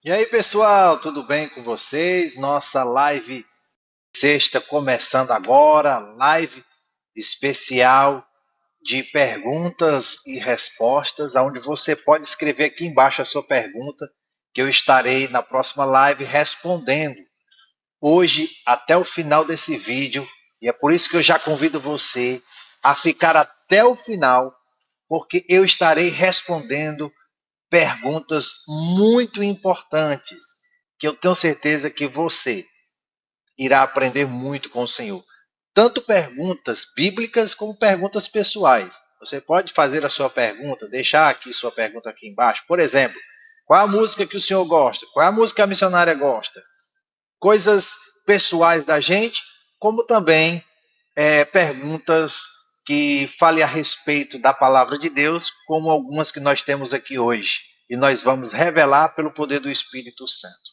E aí, pessoal, tudo bem com vocês? Nossa live sexta começando agora, live especial de perguntas e respostas, onde você pode escrever aqui embaixo a sua pergunta, que eu estarei na próxima live respondendo hoje até o final desse vídeo. E é por isso que eu já convido você a ficar até o final, porque eu estarei respondendo perguntas muito importantes, que eu tenho certeza que você irá aprender muito com o Senhor. Tanto perguntas bíblicas como perguntas pessoais. Você pode fazer a sua pergunta, deixar aqui sua pergunta aqui embaixo. Por exemplo, qual a música que o senhor gosta? Qual a música que a missionária gosta? Coisas pessoais da gente, como também perguntas que falem a respeito da palavra de Deus, como algumas que nós temos aqui hoje. E nós vamos revelar pelo poder do Espírito Santo.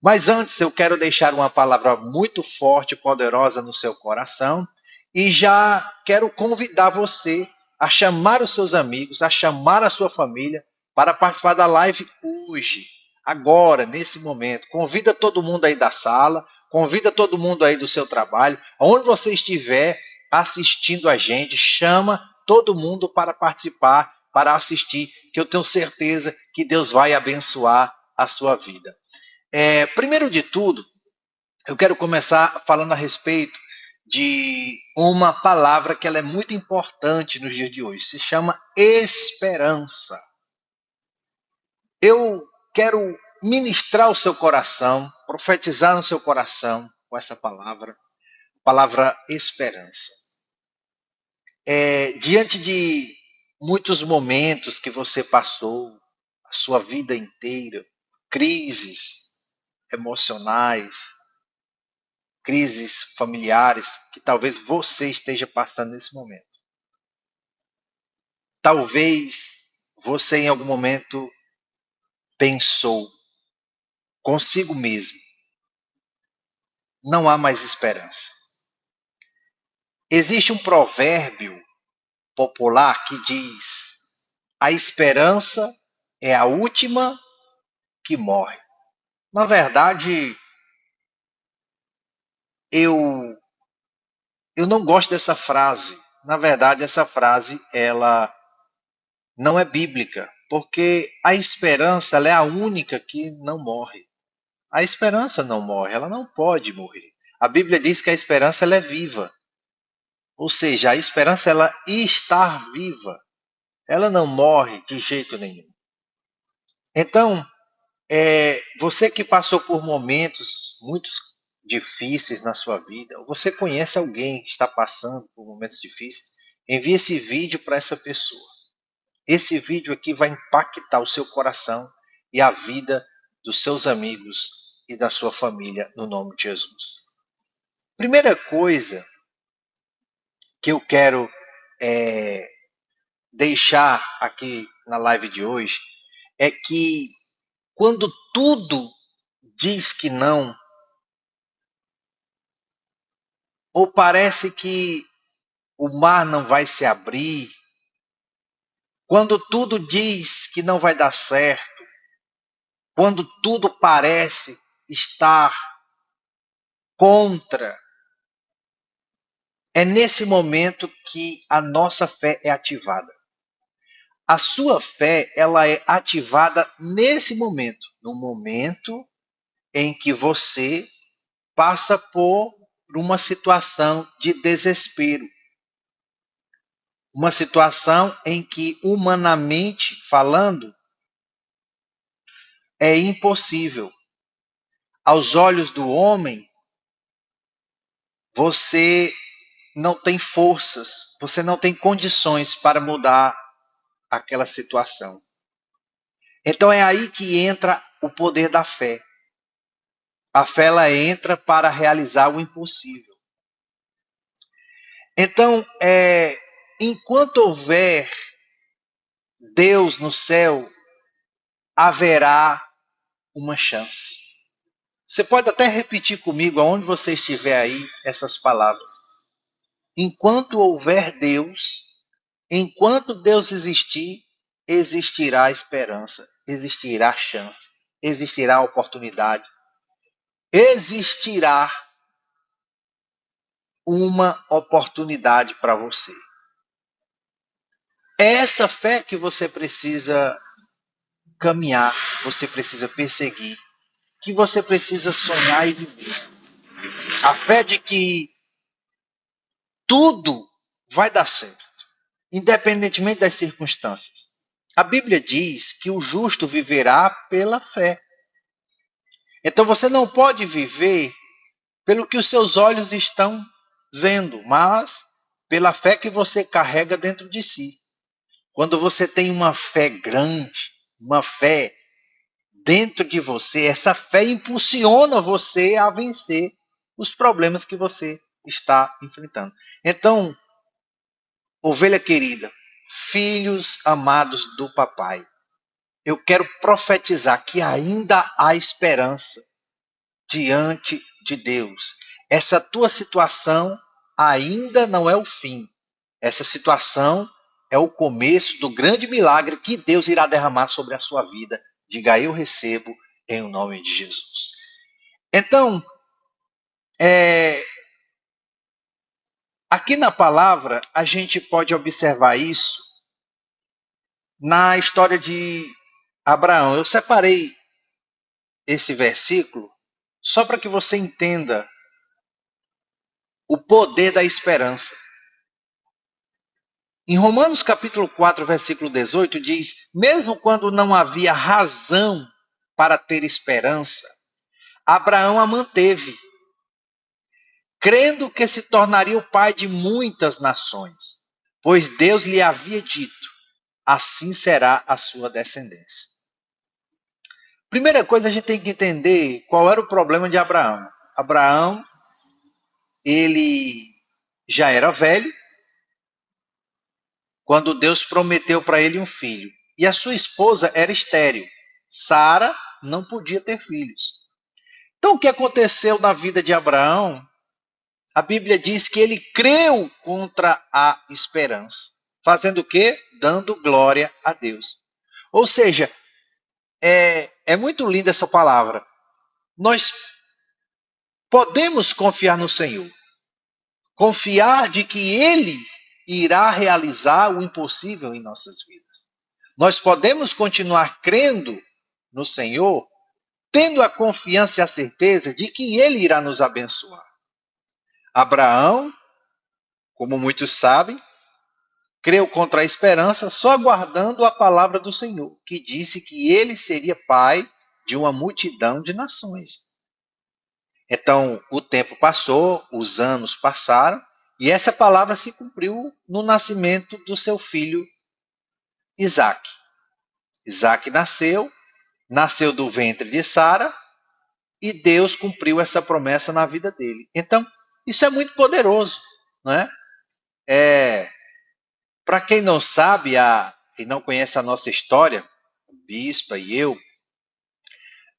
Mas antes, eu quero deixar uma palavra muito forte e poderosa no seu coração. E já quero convidar você a chamar os seus amigos, a chamar a sua família para participar da live hoje, agora, nesse momento. Convida todo mundo aí da sala, convida todo mundo aí do seu trabalho, onde você estiver assistindo a gente, chama todo mundo para participar, para assistir, que eu tenho certeza que Deus vai abençoar a sua vida. Primeiro de tudo, eu quero começar falando a respeito de uma palavra que ela é muito importante nos dias de hoje. Se chama esperança. Eu quero ministrar o seu coração, profetizar no seu coração com essa palavra esperança. Diante de muitos momentos que você passou, a sua vida inteira, crises emocionais, crises familiares que talvez você esteja passando nesse momento. Talvez você em algum momento pensou consigo mesmo, não há mais esperança. Existe um provérbio popular que diz: a esperança é a última que morre. Na verdade, eu eu não gosto dessa frase. Na verdade, essa frase ela não é bíblica, porque a esperança ela é a única que não morre. A esperança não morre, ela não pode morrer. A Bíblia diz que a esperança ela é viva. Ou seja, a esperança ela está viva. Ela não morre de jeito nenhum. Então, você que passou por momentos muito difíceis na sua vida, ou você conhece alguém que está passando por momentos difíceis, envie esse vídeo para essa pessoa. Esse vídeo aqui vai impactar o seu coração e a vida dos seus amigos e da sua família, no nome de Jesus. Primeira coisa que eu quero deixar aqui na live de hoje é que quando tudo diz que não, ou parece que o mar não vai se abrir, quando tudo diz que não vai dar certo, quando tudo parece estar contra, é nesse momento que a nossa fé é ativada. A sua fé, ela é ativada nesse momento, no momento em que você passa por uma situação de desespero, uma situação em que, humanamente falando, é impossível. Aos olhos do homem, você não tem forças, você não tem condições para mudar aquela situação. Então é aí que entra o poder da fé. A fé ela entra para realizar o impossível. Então, enquanto houver Deus no céu, haverá uma chance. Você pode até repetir comigo, aonde você estiver aí, essas palavras. Enquanto houver Deus, enquanto Deus existir, existirá esperança, existirá chance, existirá oportunidade, existirá uma oportunidade para você. É essa fé que você precisa caminhar, você precisa perseguir, que você precisa sonhar e viver. A fé de que tudo vai dar certo, independentemente das circunstâncias. A Bíblia diz que o justo viverá pela fé. Então você não pode viver pelo que os seus olhos estão vendo, mas pela fé que você carrega dentro de si. Quando você tem uma fé grande, uma fé dentro de você, essa fé impulsiona você a vencer os problemas que você está enfrentando. Então, ovelha querida, filhos amados do papai, eu quero profetizar que ainda há esperança diante de Deus. Essa tua situação ainda não é o fim. Essa situação é o começo do grande milagre que Deus irá derramar sobre a sua vida. Diga, eu recebo em o nome de Jesus. Então, aqui na palavra, a gente pode observar isso na história de Abraão. Eu separei esse versículo só para que você entenda o poder da esperança. Em Romanos capítulo 4, versículo 18, diz: mesmo quando não havia razão para ter esperança, Abraão a manteve, crendo que se tornaria o pai de muitas nações, pois Deus lhe havia dito: assim será a sua descendência. Primeira coisa, a gente tem que entender qual era o problema de Abraão. Abraão, ele já era velho quando Deus prometeu para ele um filho. E a sua esposa era estéril. Sara não podia ter filhos. Então, o que aconteceu na vida de Abraão? A Bíblia diz que ele creu contra a esperança. Fazendo o quê? Dando glória a Deus. Ou seja, é muito linda essa palavra. Nós podemos confiar no Senhor. Confiar de que Ele irá realizar o impossível em nossas vidas. Nós podemos continuar crendo no Senhor, tendo a confiança e a certeza de que Ele irá nos abençoar. Abraão, como muitos sabem, creu contra a esperança, só aguardando a palavra do Senhor, que disse que ele seria pai de uma multidão de nações. Então, o tempo passou, os anos passaram, e essa palavra se cumpriu no nascimento do seu filho Isaac. Isaac nasceu do ventre de Sara, e Deus cumpriu essa promessa na vida dele. Então, isso é muito poderoso, não é? Para quem não sabe e não conhece a nossa história, a bispa e eu,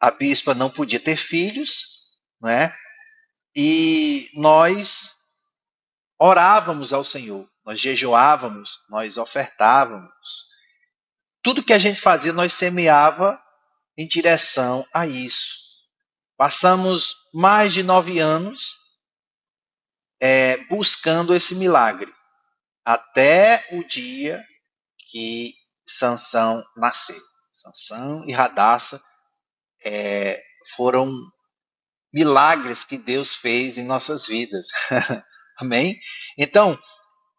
a bispa não podia ter filhos, não é? E nós orávamos ao Senhor, nós jejuávamos, nós ofertávamos. Tudo que a gente fazia, nós semeava em direção a isso. Passamos mais de 9 anos buscando esse milagre, até o dia que Sansão nasceu. Sansão e Radassa foram milagres que Deus fez em nossas vidas. Amém? Então,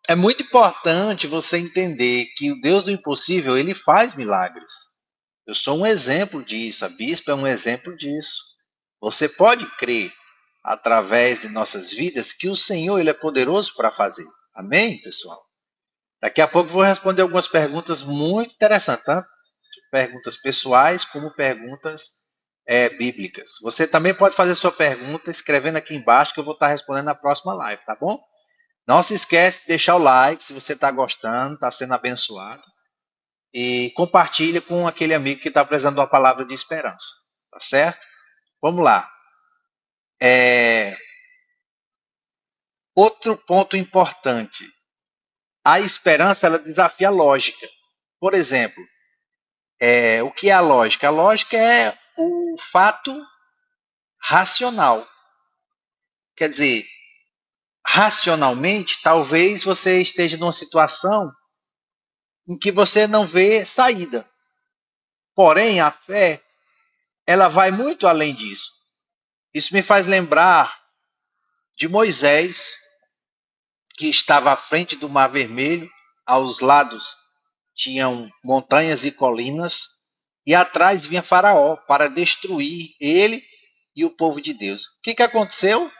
é muito importante você entender que o Deus do impossível, ele faz milagres. Eu sou um exemplo disso, a bispa é um exemplo disso. Você pode crer, através de nossas vidas, que o Senhor ele é poderoso para fazer. Amém, pessoal? Daqui a pouco eu vou responder algumas perguntas muito interessantes, tanto perguntas pessoais como perguntas bíblicas. Você também pode fazer sua pergunta escrevendo aqui embaixo, que eu vou estar respondendo na próxima live, tá bom? Não se esquece de deixar o like se você está gostando, está sendo abençoado. E compartilha com aquele amigo que está precisando de uma palavra de esperança. Tá certo? Vamos lá. Outro ponto importante. A esperança, ela desafia a lógica. Por exemplo, o que é a lógica? A lógica é o fato racional. Quer dizer, racionalmente, talvez você esteja numa situação em que você não vê saída. Porém, a fé, ela vai muito além disso. Isso me faz lembrar de Moisés, que estava à frente do Mar Vermelho, aos lados tinham montanhas e colinas, e atrás vinha Faraó para destruir ele e o povo de Deus. O que aconteceu?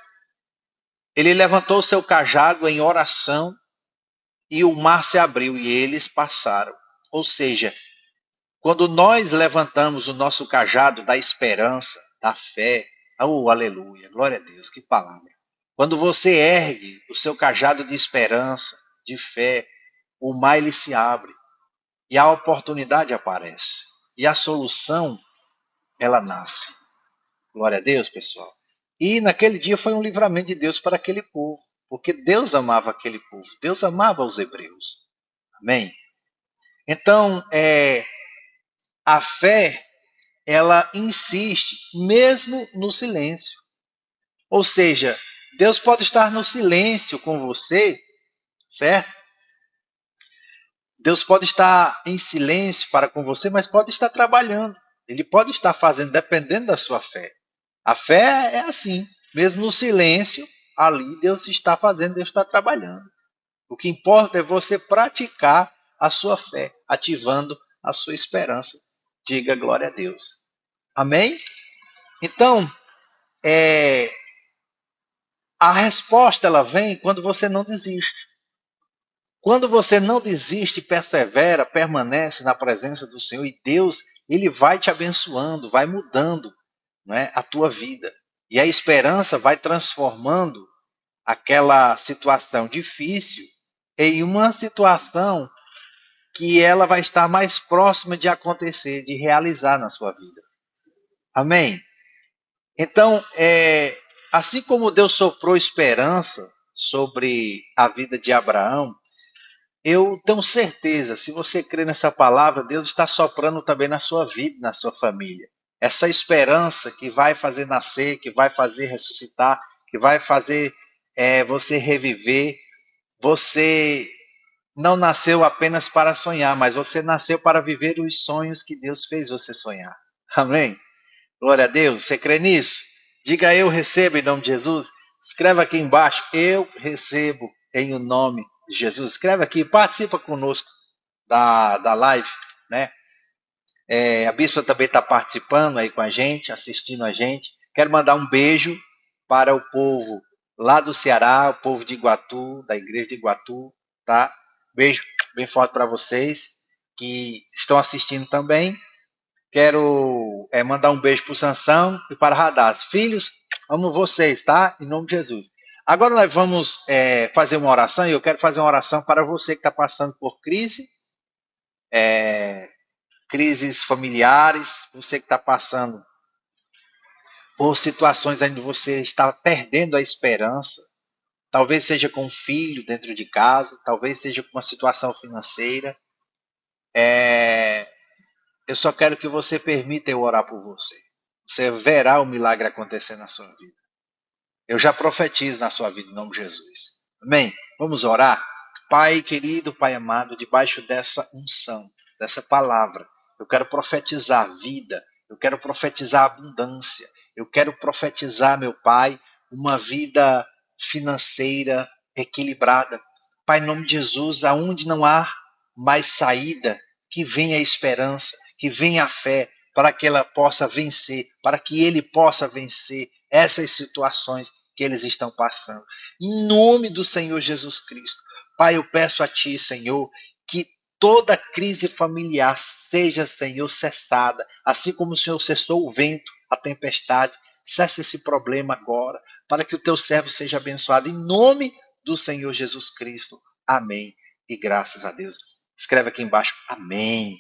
Ele levantou seu cajado em oração e o mar se abriu e eles passaram. Ou seja, quando nós levantamos o nosso cajado da esperança, da fé, oh, aleluia, glória a Deus, que palavra. Quando você ergue o seu cajado de esperança, de fé, o mar ele se abre e a oportunidade aparece e a solução ela nasce. Glória a Deus, pessoal. E naquele dia foi um livramento de Deus para aquele povo, porque Deus amava aquele povo, Deus amava os hebreus. Amém? Então, a fé, ela insiste mesmo no silêncio. Ou seja, Deus pode estar no silêncio com você, certo? Deus pode estar em silêncio para com você, mas pode estar trabalhando. Ele pode estar fazendo, dependendo da sua fé. A fé é assim, mesmo no silêncio, ali Deus está fazendo, Deus está trabalhando. O que importa é você praticar a sua fé, ativando a sua esperança. Diga glória a Deus. Amém? Então, a resposta ela vem quando você não desiste. Quando você não desiste, persevera, permanece na presença do Senhor e Deus, ele vai te abençoando, vai mudando, né, a tua vida. E a esperança vai transformando aquela situação difícil em uma situação que ela vai estar mais próxima de acontecer, de realizar na sua vida. Amém? Então, assim como Deus soprou esperança sobre a vida de Abraão, eu tenho certeza, se você crê nessa palavra, Deus está soprando também na sua vida, na sua família. Essa esperança que vai fazer nascer, que vai fazer ressuscitar, que vai fazer você reviver. Você não nasceu apenas para sonhar, mas você nasceu para viver os sonhos que Deus fez você sonhar. Amém? Glória a Deus. Você crê nisso? Diga eu recebo em nome de Jesus. Escreva aqui embaixo, eu recebo em o nome de Jesus. Escreve aqui, participa conosco da live, né? A bispa também está participando aí com a gente, assistindo a gente. Quero mandar um beijo para o povo lá do Ceará, o povo de Iguatu, da igreja de Iguatu, tá? Beijo bem forte para vocês que estão assistindo também. Quero mandar um beijo para o Sansão e para a Radaz. Filhos, amo vocês, tá? Em nome de Jesus. Agora nós vamos fazer uma oração e eu quero fazer uma oração para você que está passando por crise, crises familiares, você que está passando por situações onde você está perdendo a esperança. Talvez seja com um filho dentro de casa, talvez seja com uma situação financeira. Eu só quero que você permita eu orar por você. Você verá o milagre acontecer na sua vida. Eu já profetizo na sua vida em nome de Jesus. Amém? Vamos orar? Pai querido, Pai amado, debaixo dessa unção, dessa palavra, eu quero profetizar vida, eu quero profetizar abundância, eu quero profetizar, meu Pai, uma vida financeira equilibrada. Pai, em nome de Jesus, aonde não há mais saída, que venha a esperança, que venha a fé, para que ela possa vencer, para que ele possa vencer essas situações que eles estão passando. Em nome do Senhor Jesus Cristo. Pai, eu peço a Ti, Senhor, que toda crise familiar seja, Senhor, cessada, assim como o Senhor cessou o vento, a tempestade, cessa esse problema agora, para que o Teu servo seja abençoado, em nome do Senhor Jesus Cristo. Amém. E graças a Deus. Escreve aqui embaixo, amém.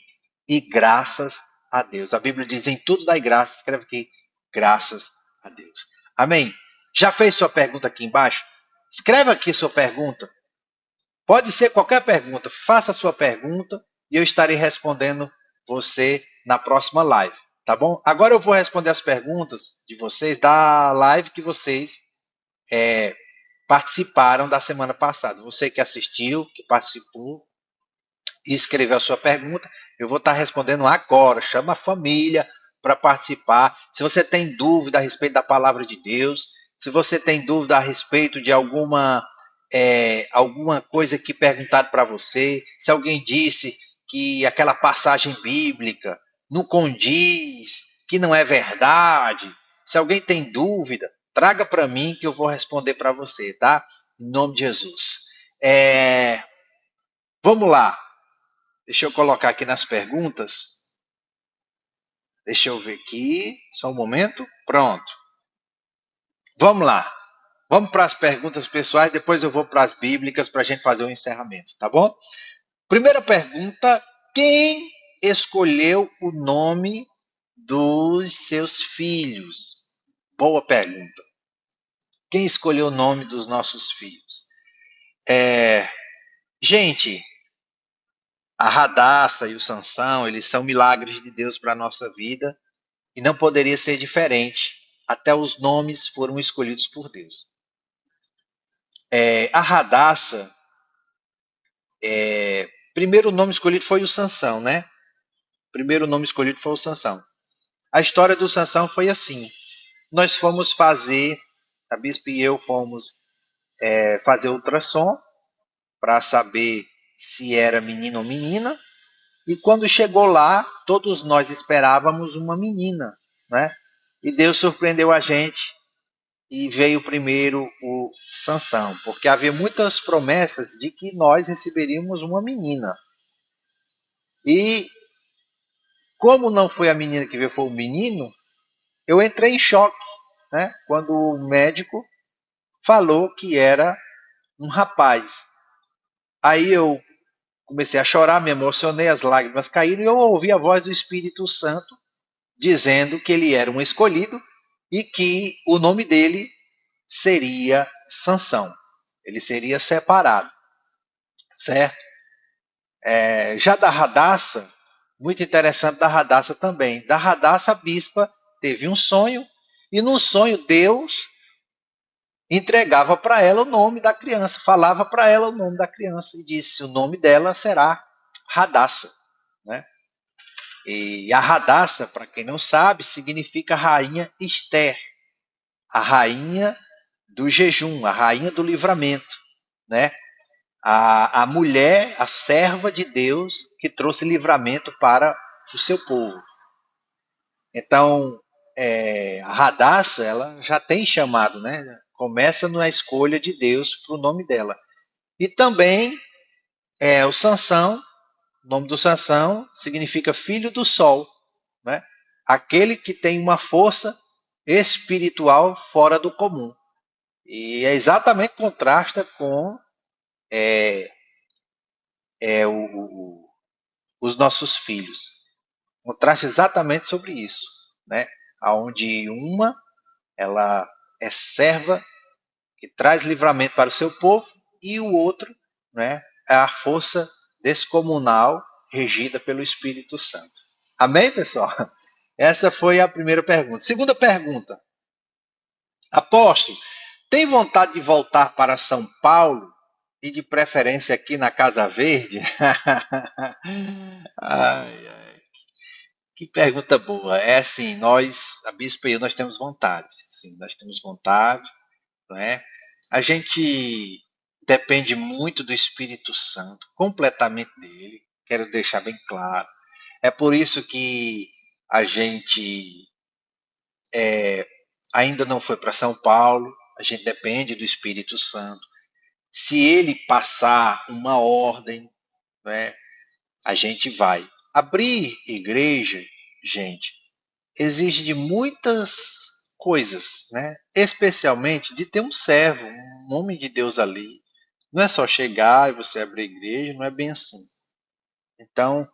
E graças a Deus. A Bíblia diz, em tudo dai graça. Escreve aqui, graças a Deus. Amém. Já fez sua pergunta aqui embaixo? Escreve aqui sua pergunta. Pode ser qualquer pergunta. Faça a sua pergunta e eu estarei respondendo você na próxima live. tá bom? Agora eu vou responder as perguntas de vocês da live que vocês participaram da semana passada. Você que assistiu, que participou e escreveu a sua pergunta, eu vou estar respondendo agora. Chama a família para participar. Se você tem dúvida a respeito da palavra de Deus, se você tem dúvida a respeito de alguma coisa que perguntaram para você, se alguém disse que aquela passagem bíblica não condiz, que não é verdade, se alguém tem dúvida, traga para mim que eu vou responder para você, tá? Em nome de Jesus. Vamos lá. Deixa eu colocar aqui nas perguntas. Deixa eu ver aqui. Só um momento. Pronto. Vamos lá. Vamos para as perguntas pessoais, depois eu vou para as bíblicas para a gente fazer o encerramento, tá bom? Primeira pergunta: quem escolheu o nome dos seus filhos? Boa pergunta. Quem escolheu o nome dos nossos filhos? Gente, a Radassa e o Sansão, eles são milagres de Deus para a nossa vida e não poderia ser diferente. Até os nomes foram escolhidos por Deus. A Radassa, primeiro nome escolhido foi o Sansão, né? Primeiro nome escolhido foi o Sansão. A história do Sansão foi assim. Nós fomos fazer, a bispa e eu fomos fazer ultrassom para saber se era menino ou menina. E quando chegou lá, todos nós esperávamos uma menina, né? E Deus surpreendeu a gente e veio primeiro o Sansão, porque havia muitas promessas de que nós receberíamos uma menina. E como não foi a menina que veio, foi o menino, eu entrei em choque, né? Quando o médico falou que era um rapaz. Aí eu comecei a chorar, me emocionei, as lágrimas caíram e eu ouvi a voz do Espírito Santo dizendo que ele era um escolhido e que o nome dele seria Sansão. Ele seria separado, certo? Já da Radassa, muito interessante da Radassa também. Da Radassa, a bispa teve um sonho e no sonho Deus entregava para ela o nome da criança, falava para ela o nome da criança e disse: o nome dela será Radassa, né? E a Radassa, para quem não sabe, significa rainha Esther, a rainha do jejum, a rainha do livramento, né? A mulher, a serva de Deus que trouxe livramento para o seu povo. Então, a Radassa, ela já tem chamado, né? Começa na escolha de Deus para o nome dela. E também o Sansão, o nome do Sansão significa filho do sol, né? Aquele que tem uma força espiritual fora do comum. E exatamente contrasta com os nossos filhos. Contrasta exatamente sobre isso, né? Aonde uma ela é serva que traz livramento para o seu povo e o outro, né, é a força descomunal regida pelo Espírito Santo. Amém, pessoal? Essa foi a primeira pergunta. Segunda pergunta. Apóstolo, tem vontade de voltar para São Paulo e de preferência aqui na Casa Verde? Ai, ai, que pergunta boa. É assim, nós, a Bispa e eu, nós temos vontade. Sim, nós temos vontade, não é? A gente depende muito do Espírito Santo, completamente dele. Quero deixar bem claro. É por isso que a gente ainda não foi para São Paulo. A gente depende do Espírito Santo. Se ele passar uma ordem, né, a gente vai. Abrir igreja, gente, exige de muitas coisas, né? Especialmente de ter um servo, um homem de Deus ali. Não é só chegar e você abrir a igreja, não é bem assim. Então,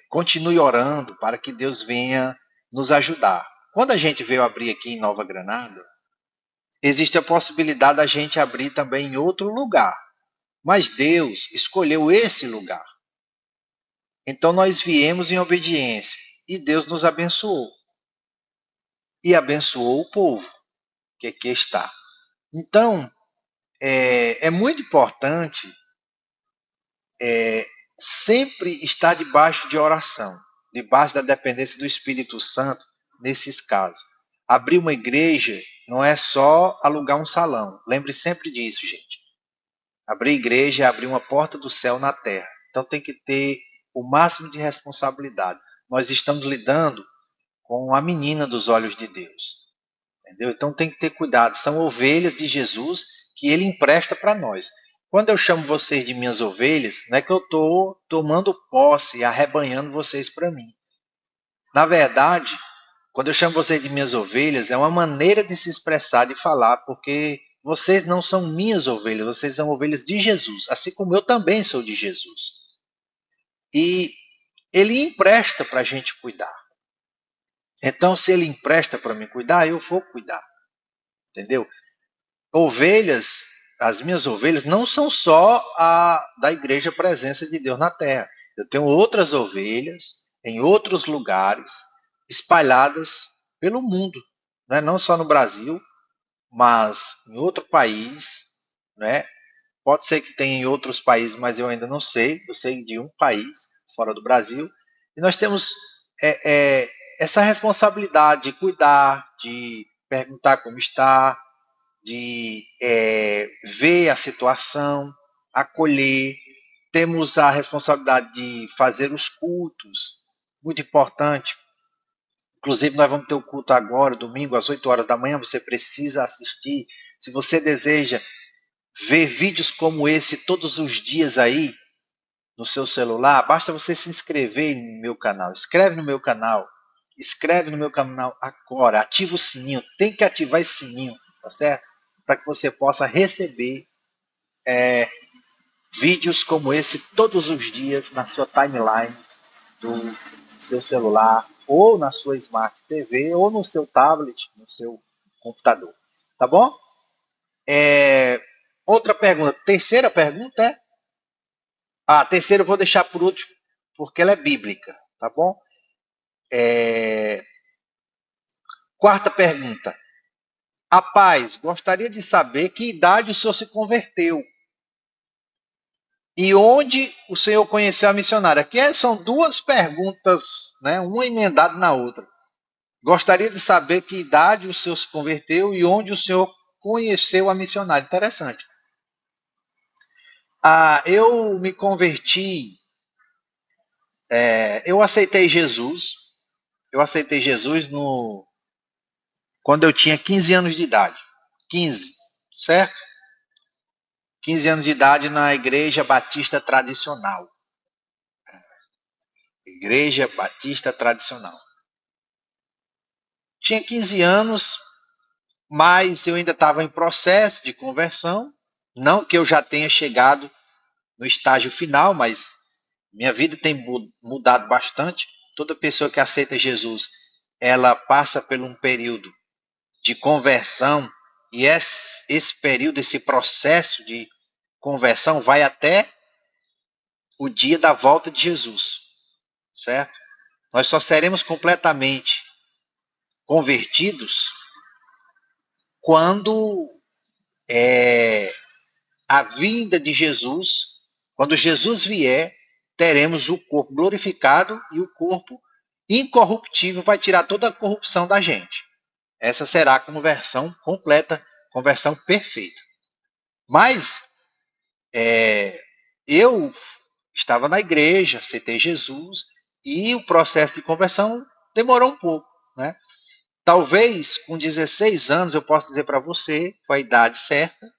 continue orando para que Deus venha nos ajudar. Quando a gente veio abrir aqui em Nova Granada, existe a possibilidade da gente abrir também em outro lugar. Mas Deus escolheu esse lugar. Então nós viemos em obediência. e Deus nos abençoou. E abençoou o povo que aqui está. Então, é muito importante sempre estar debaixo de oração, debaixo da dependência do Espírito Santo nesses casos. Abrir uma igreja não é só alugar um salão. Lembre sempre disso, gente. Abrir igreja é abrir uma porta do céu na terra. Então tem que ter o máximo de responsabilidade. Nós estamos lidando com a menina dos olhos de Deus. Entendeu? Então tem que ter cuidado. São ovelhas de Jesus que ele empresta para nós. Quando eu chamo vocês de minhas ovelhas, não é que eu estou tomando posse e arrebanhando vocês para mim. Na verdade, quando eu chamo vocês de minhas ovelhas, é uma maneira de se expressar, de falar, porque vocês não são minhas ovelhas, vocês são ovelhas de Jesus, assim como eu também sou de Jesus. E ele empresta para a gente cuidar. Então, se ele empresta para mim cuidar, eu vou cuidar. Entendeu? Ovelhas, as minhas ovelhas não são só a da igreja Presença de Deus na Terra. Eu tenho outras ovelhas em outros lugares, espalhadas pelo mundo, né? Não só no Brasil, mas em outro país, né? Pode ser que tenha em outros países, mas eu ainda não sei. Eu sei de um país fora do Brasil. E nós temos essa responsabilidade de cuidar, de perguntar como está, de ver a situação, acolher. Temos a responsabilidade de fazer os cultos, muito importante. Inclusive, nós vamos ter o culto agora, domingo, às 8 horas da manhã. Você precisa assistir. Se você deseja ver vídeos como esse todos os dias aí no seu celular, basta você se inscrever no meu canal. Inscreve no meu canal. Inscreve no meu canal agora. Ativa o sininho. Tem que ativar esse sininho, tá certo? Para que você possa receber vídeos como esse todos os dias na sua timeline do seu celular, ou na sua Smart TV, ou no seu tablet, no seu computador. Tá bom? Outra pergunta. Terceira pergunta é... A terceira eu vou deixar por último, porque ela é bíblica. Tá bom? Quarta pergunta. Rapaz, gostaria de saber que idade o senhor se converteu. E onde o senhor conheceu a missionária? Aqui são duas perguntas, né? Uma emendada na outra. Gostaria de saber que idade o senhor se converteu e onde o senhor conheceu a missionária. Interessante. Eu me converti, eu aceitei Jesus. Eu aceitei Jesus quando eu tinha 15 anos de idade. 15, certo? 15 anos de idade na Igreja Batista Tradicional. Igreja Batista Tradicional. Tinha 15 anos, mas eu ainda estava em processo de conversão. Não que eu já tenha chegado no estágio final, mas minha vida tem mudado bastante. Toda pessoa que aceita Jesus, ela passa por um período de conversão, e esse período, esse processo de conversão vai até o dia da volta de Jesus, certo? Nós só seremos completamente convertidos quando a vinda de Jesus, quando Jesus vier, teremos o corpo glorificado e o corpo incorruptível vai tirar toda a corrupção da gente. Essa será a conversão completa, conversão perfeita. Mas eu estava na igreja, aceitei Jesus, e o processo de conversão demorou um pouco, né? Talvez com 16 anos eu possa dizer para você, foi a idade certa,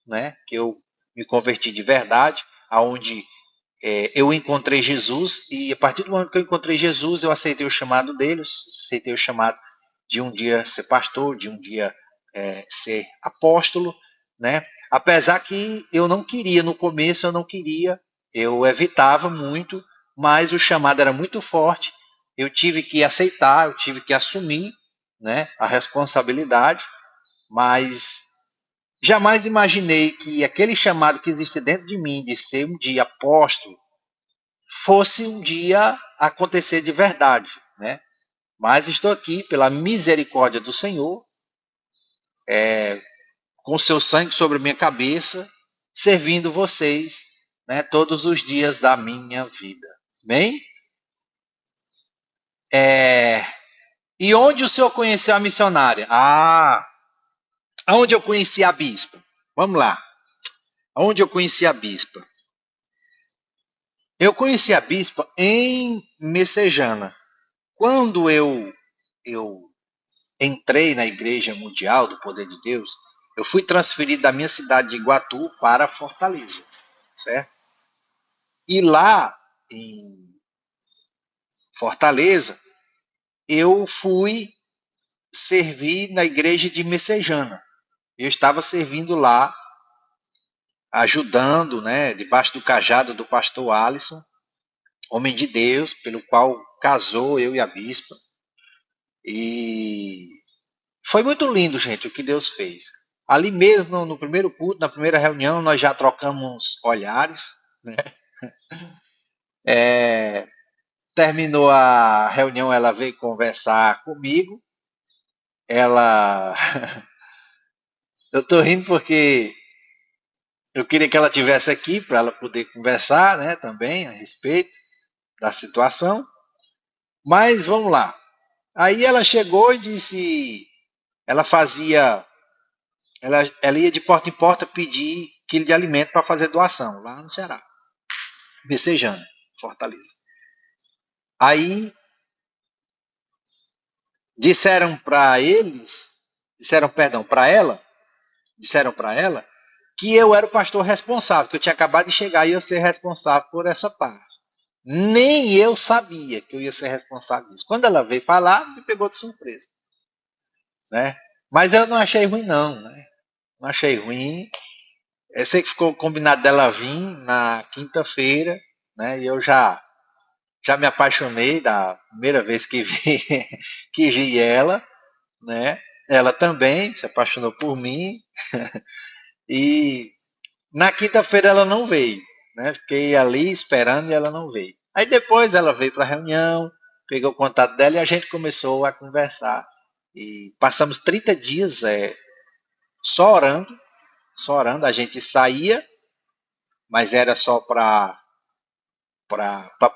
né, que eu me converti de verdade, aonde eu encontrei Jesus, e a partir do momento que eu encontrei Jesus, eu aceitei o chamado dele, aceitei o chamado de um dia ser pastor, de um dia ser apóstolo, né? Apesar que eu não queria, no começo eu não queria, eu evitava muito, mas o chamado era muito forte, eu tive que aceitar, eu tive que assumir, né, a responsabilidade, mas jamais imaginei que aquele chamado que existe dentro de mim de ser um dia apóstolo fosse um dia acontecer de verdade, né? Mas estou aqui pela misericórdia do Senhor, com seu sangue sobre minha cabeça, servindo vocês, né, todos os dias da minha vida. Bem? E onde o senhor conheceu a missionária? Aonde eu conheci a bispa? Vamos lá. Aonde eu conheci a bispa? Eu conheci a bispa em Messejana. Quando eu entrei na Igreja Mundial do Poder de Deus, eu fui transferido da minha cidade de Iguatu para Fortaleza, certo? E lá em Fortaleza, eu fui servir na igreja de Messejana. Eu estava servindo lá, ajudando, né, debaixo do cajado do pastor Alisson, homem de Deus, pelo qual casou eu e a bispa. E foi muito lindo, gente, o que Deus fez. Ali mesmo, no primeiro culto, na primeira reunião, nós já trocamos olhares, né? Terminou a reunião, ela veio conversar comigo. Ela... Eu tô rindo porque eu queria que ela tivesse aqui para ela poder conversar, né, também a respeito da situação. Mas vamos lá. Aí ela chegou e disse, ela ia de porta em porta pedir quilo de alimento para fazer doação lá no Ceará, Messejana, Fortaleza. Aí disseram para ela que eu era o pastor responsável, que eu tinha acabado de chegar e eu ser responsável por essa parte. Nem eu sabia que eu ia ser responsável disso. Quando ela veio falar, me pegou de surpresa, né? Mas eu não achei ruim não, né? Não achei ruim. Eu sei que ficou combinado dela vir na quinta-feira, né? E eu já me apaixonei da primeira vez que vi que vi ela, né? Ela também se apaixonou por mim. E na quinta-feira ela não veio, né? Fiquei ali esperando e ela não veio. Aí depois ela veio para a reunião, pegou o contato dela e a gente começou a conversar. E passamos 30 dias só orando, só orando. A gente saía, mas era só para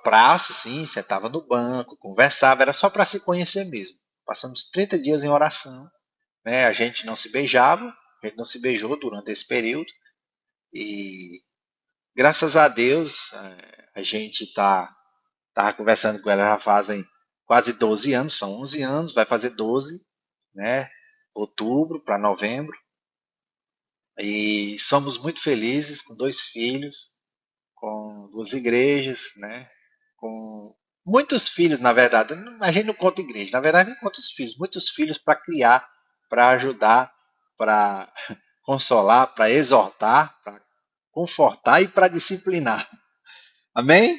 praça, assim, sentava no banco, conversava, era só para se conhecer mesmo. Passamos 30 dias em oração, né? A gente não se beijava, a gente não se beijou durante esse período. E graças a Deus, a gente tá conversando com ela já fazem quase 12 anos, são 11 anos, vai fazer 12, né? Outubro para novembro. E somos muito felizes com 2 filhos, com 2 igrejas, né? Com muitos filhos, na verdade. A gente não conta igreja, na verdade, não conta os filhos. Muitos filhos para criar, para ajudar, para consolar, para exortar, para confortar e para disciplinar. Amém?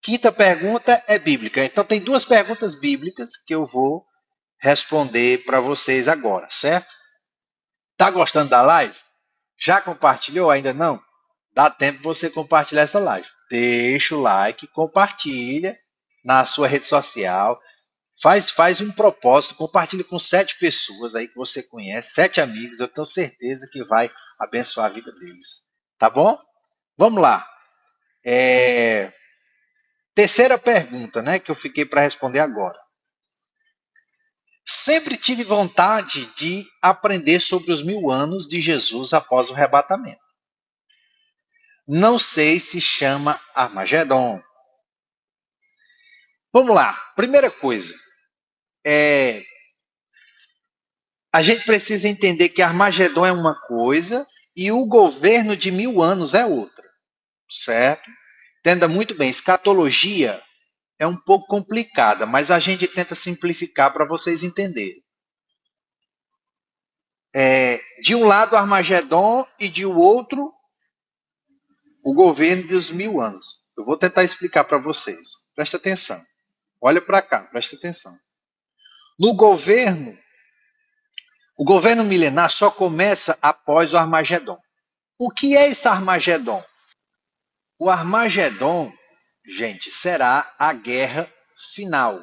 Quinta pergunta é bíblica. Então, tem 2 perguntas bíblicas que eu vou responder para vocês agora, certo? Tá gostando da live? Já compartilhou? Ainda não? Dá tempo de você compartilhar essa live. Deixa o like, compartilha na sua rede social. Faz um propósito, compartilha com 7 pessoas aí que você conhece, 7 amigos. Eu tenho certeza que vai abençoar a vida deles. Tá bom? Vamos lá. Terceira pergunta, né, que eu fiquei para responder agora. Sempre tive vontade de aprender sobre os 1000 anos de Jesus após o arrebatamento. Não sei se chama Armagedon. Vamos lá. Primeira coisa, a gente precisa entender que Armagedon é uma coisa e o governo de 1000 anos é outra, certo? Entenda muito bem, escatologia é um pouco complicada, mas a gente tenta simplificar para vocês entenderem. De um lado Armagedon e de outro o governo dos 1000 anos. Eu vou tentar explicar para vocês. Presta atenção. Olha para cá, presta atenção. No governo, o governo milenar só começa após o Armagedon. O que é esse Armagedon? O Armagedon gente, será a guerra final.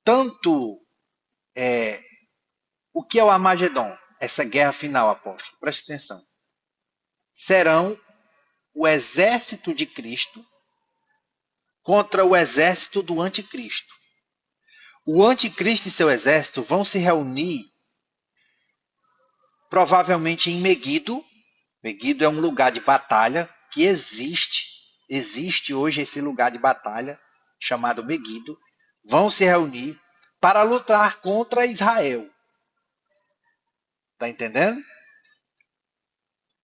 Tanto o que é o Armagedon? Essa guerra final, apóstolo, preste atenção. Serão o exército de Cristo contra o exército do anticristo. O anticristo e seu exército vão se reunir provavelmente em Meguido. Meguido é um lugar de batalha que existe hoje esse lugar de batalha chamado Meguido. Vão se reunir para lutar contra Israel. Está entendendo?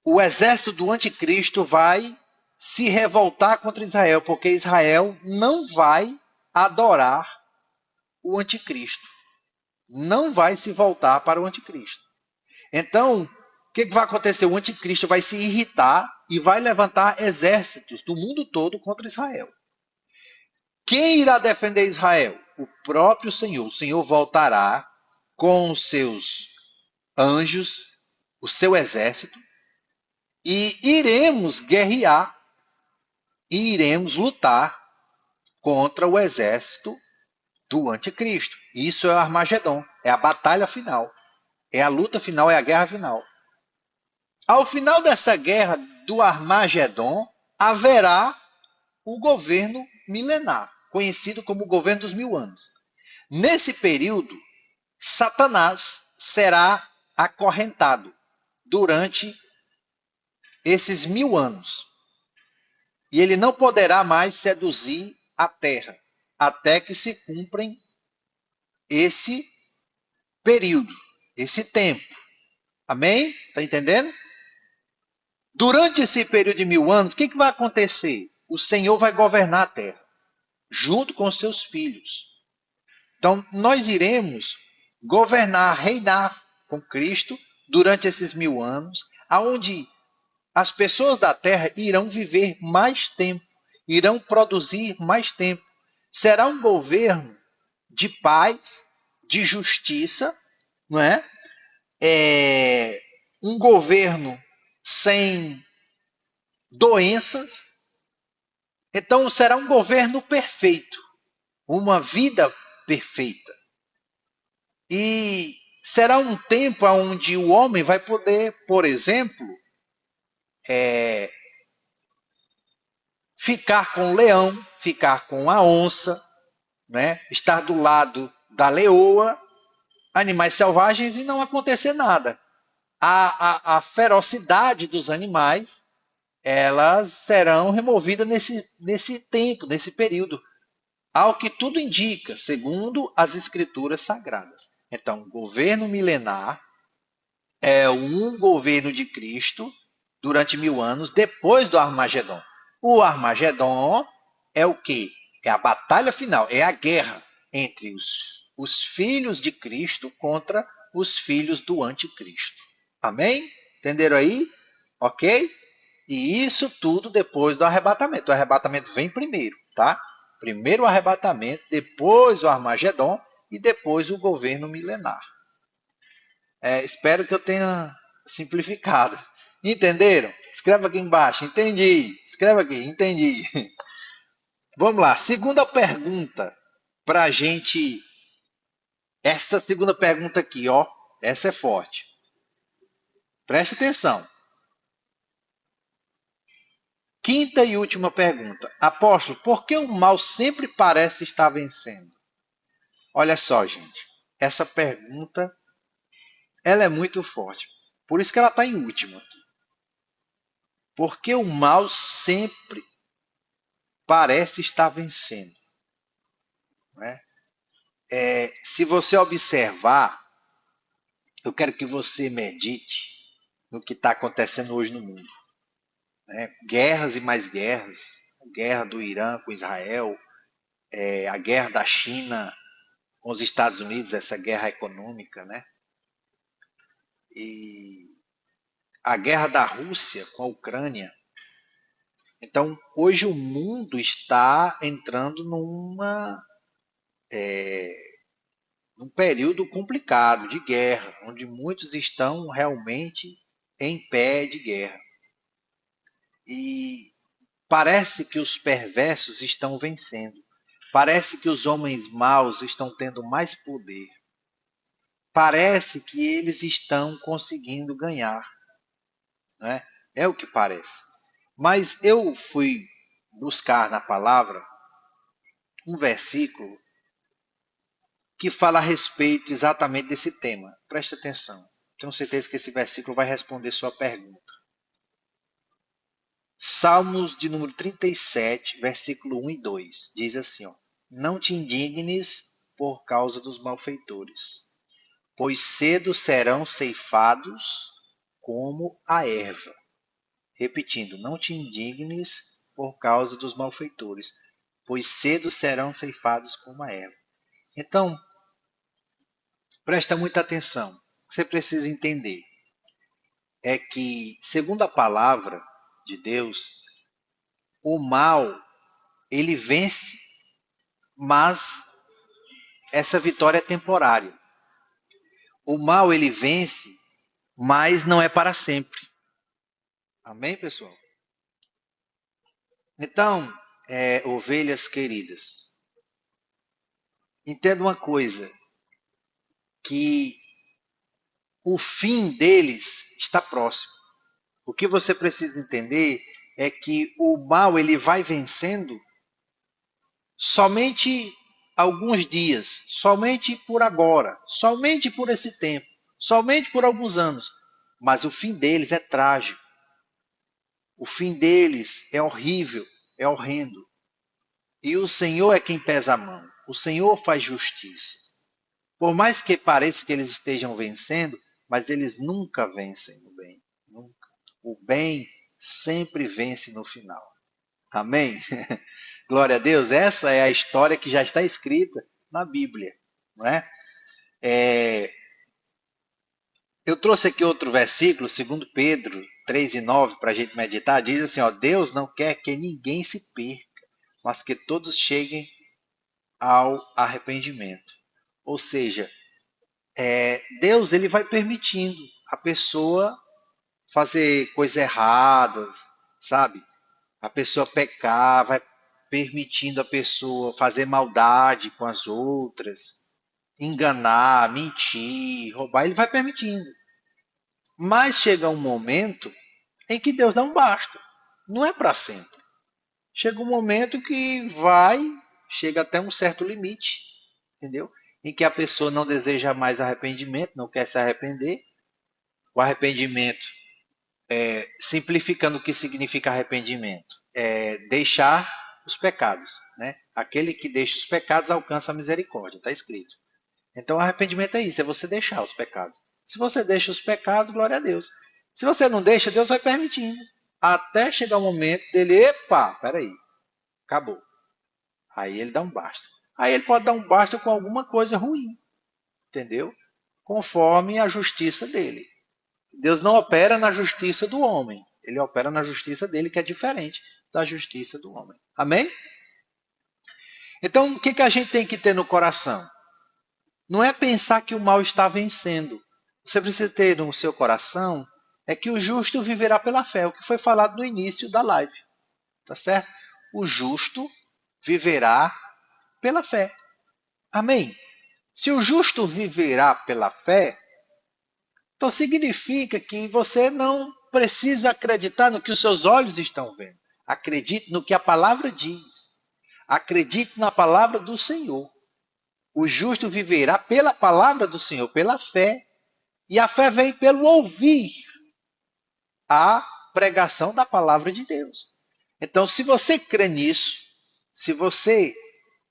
O exército do anticristo vai se revoltar contra Israel, porque Israel não vai adorar o anticristo. Não vai se voltar para o anticristo. Então, o que vai acontecer? O anticristo vai se irritar e vai levantar exércitos do mundo todo contra Israel. Quem irá defender Israel? O próprio Senhor. O Senhor voltará com os seus anjos, o seu exército, e iremos guerrear e iremos lutar contra o exército do anticristo. Isso é o Armagedon, é a batalha final, é a luta final, é a guerra final. Ao final dessa guerra do Armagedon, haverá o governo milenar, conhecido como o governo dos 1000 anos. Nesse período, Satanás será acorrentado durante esses 1000 anos. E ele não poderá mais seduzir a terra, até que se cumprem esse período, esse tempo. Amém? Está entendendo? Durante esse período de 1000 anos, o que vai acontecer? O Senhor vai governar a terra, junto com seus filhos. Então, nós iremos governar, reinar com Cristo durante esses 1000 anos, aonde as pessoas da terra irão viver mais tempo, irão produzir mais tempo. Será um governo de paz, de justiça, não é? Um governo sem doenças. Então será um governo perfeito, uma vida perfeita. E será um tempo onde o homem vai poder, por exemplo, ficar com o leão, ficar com a onça, né? Estar do lado da leoa, animais selvagens e não acontecer nada. A ferocidade dos animais, elas serão removidas nesse tempo, nesse período, ao que tudo indica, segundo as escrituras sagradas. Então, o governo milenar é um governo de Cristo durante 1000 anos depois do Armagedon. O Armagedon é o quê? É a batalha final, é a guerra entre os filhos de Cristo contra os filhos do anticristo. Amém? Entenderam aí? Ok? E isso tudo depois do arrebatamento. O arrebatamento vem primeiro, tá? Primeiro o arrebatamento, depois o Armagedon e depois o governo milenar. Espero que eu tenha simplificado. Entenderam? Escreva aqui embaixo. Entendi. Escreva aqui. Entendi. Vamos lá. Segunda pergunta para a gente. Essa segunda pergunta aqui, ó. Essa é forte. Preste atenção. Quinta e última pergunta. Apóstolo, por que o mal sempre parece estar vencendo? Olha só, gente. Essa pergunta, ela é muito forte. Por isso que ela está em último aqui. Por que o mal sempre parece estar vencendo? Né? Se você observar, eu quero que você medite no que está acontecendo hoje no mundo. Né? Guerras e mais guerras. A guerra do Irã com Israel, a guerra da China com os Estados Unidos, essa guerra econômica, né? E a guerra da Rússia com a Ucrânia. Então, hoje o mundo está entrando num período complicado de guerra, onde muitos estão realmente em pé de guerra. E Parece que os perversos estão vencendo. Parece que os homens maus estão tendo mais poder. Parece que eles estão conseguindo ganhar, né? É o que parece. Mas eu fui buscar na palavra um versículo que fala a respeito exatamente desse tema. Preste atenção. Tenho certeza que esse versículo vai responder sua pergunta. Salmos de número 37, versículo 1 e 2. Diz assim, ó: Não te indignes por causa dos malfeitores, pois cedo serão ceifados como a erva. Repetindo, não te indignes por causa dos malfeitores, pois cedo serão ceifados como a erva. Então, presta muita atenção. O que você precisa entender é que, segundo a palavra de Deus, o mal, ele vence, mas essa vitória é temporária. O mal, ele vence, mas não é para sempre. Amém, pessoal? Então, ovelhas queridas, entenda uma coisa, que o fim deles está próximo. O que você precisa entender é que o mal ele vai vencendo somente alguns dias, somente por agora, somente por esse tempo, somente por alguns anos. Mas o fim deles é trágico. O fim deles é horrível, é horrendo. E o Senhor é quem pesa a mão. O Senhor faz justiça. Por mais que pareça que eles estejam vencendo, mas eles nunca vencem no bem. Nunca. O bem sempre vence no final. Amém? Glória a Deus. Essa é a história que já está escrita na Bíblia. Não é? Eu trouxe aqui outro versículo, 2 Pedro 3:9, para a gente meditar. Diz assim, ó: Deus não quer que ninguém se perca, mas que todos cheguem ao arrependimento. Ou seja, Deus ele vai permitindo a pessoa fazer coisas erradas, sabe? A pessoa pecar, vai permitindo a pessoa fazer maldade com as outras, enganar, mentir, roubar, ele vai permitindo. Mas chega um momento em que Deus não basta. Não é para sempre. Chega um momento que chega até um certo limite, entendeu? Em que a pessoa não deseja mais arrependimento, não quer se arrepender. O arrependimento, simplificando o que significa arrependimento, é deixar os pecados, né? Aquele que deixa os pecados alcança a misericórdia, está escrito. Então, arrependimento é isso, é você deixar os pecados. Se você deixa os pecados, glória a Deus. Se você não deixa, Deus vai permitindo. Até chegar o momento dele, epa, peraí, acabou. Aí ele dá um basta. Aí ele pode dar um basta com alguma coisa ruim, entendeu? Conforme a justiça dele. Deus não opera na justiça do homem. Ele opera na justiça dele, que é diferente da justiça do homem. Amém? Então, o que a gente tem que ter no coração? Não é pensar que o mal está vencendo. Você precisa ter no seu coração é que o justo viverá pela fé, o que foi falado no início da live. Tá certo? O justo viverá pela fé. Amém? Se o justo viverá pela fé, então significa que você não precisa acreditar no que os seus olhos estão vendo. Acredite no que a palavra diz. Acredite na palavra do Senhor. O justo viverá pela palavra do Senhor, pela fé. E a fé vem pelo ouvir a pregação da palavra de Deus. Então, se você crê nisso, se você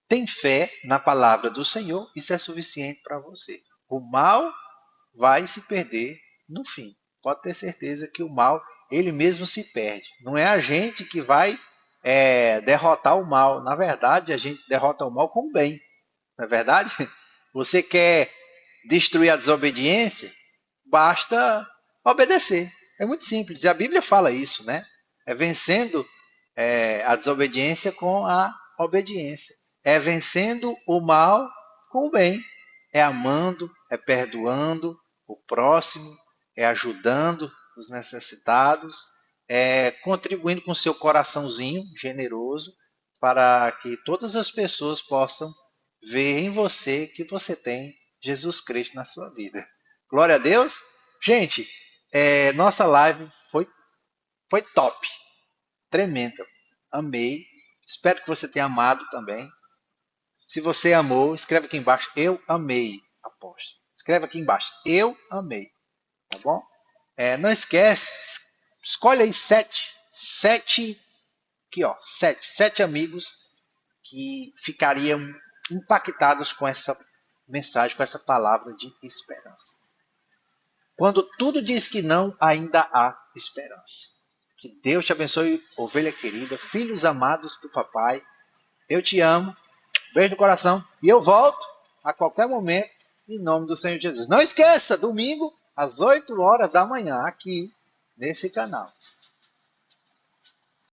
tem fé na palavra do Senhor, isso é suficiente para você. O mal vai se perder no fim. Pode ter certeza que o mal, ele mesmo se perde. Não é a gente que vai derrotar o mal. Na verdade, a gente derrota o mal com o bem. Não é verdade? Você quer destruir a desobediência? Basta obedecer. É muito simples. E a Bíblia fala isso, né? É vencendo a desobediência com a obediência. É vencendo o mal com o bem. É amando, é perdoando o próximo, é ajudando os necessitados, contribuindo com seu coraçãozinho generoso para que todas as pessoas possam ver em você que você tem Jesus Cristo na sua vida. Glória a Deus. Gente, nossa live foi top, tremenda. Amei. Espero que você tenha amado também. Se você amou, escreve aqui embaixo, eu amei, apóstolo. Escreve aqui embaixo, eu amei, tá bom? Não esquece, escolhe aí sete, aqui ó, sete amigos que ficariam impactados com essa mensagem, com essa palavra de esperança. Quando tudo diz que não, ainda há esperança. Que Deus te abençoe, ovelha querida, filhos amados do papai. Eu te amo. Beijo no coração. E eu volto a qualquer momento, em nome do Senhor Jesus. Não esqueça, domingo, às 8 horas da manhã, aqui nesse canal.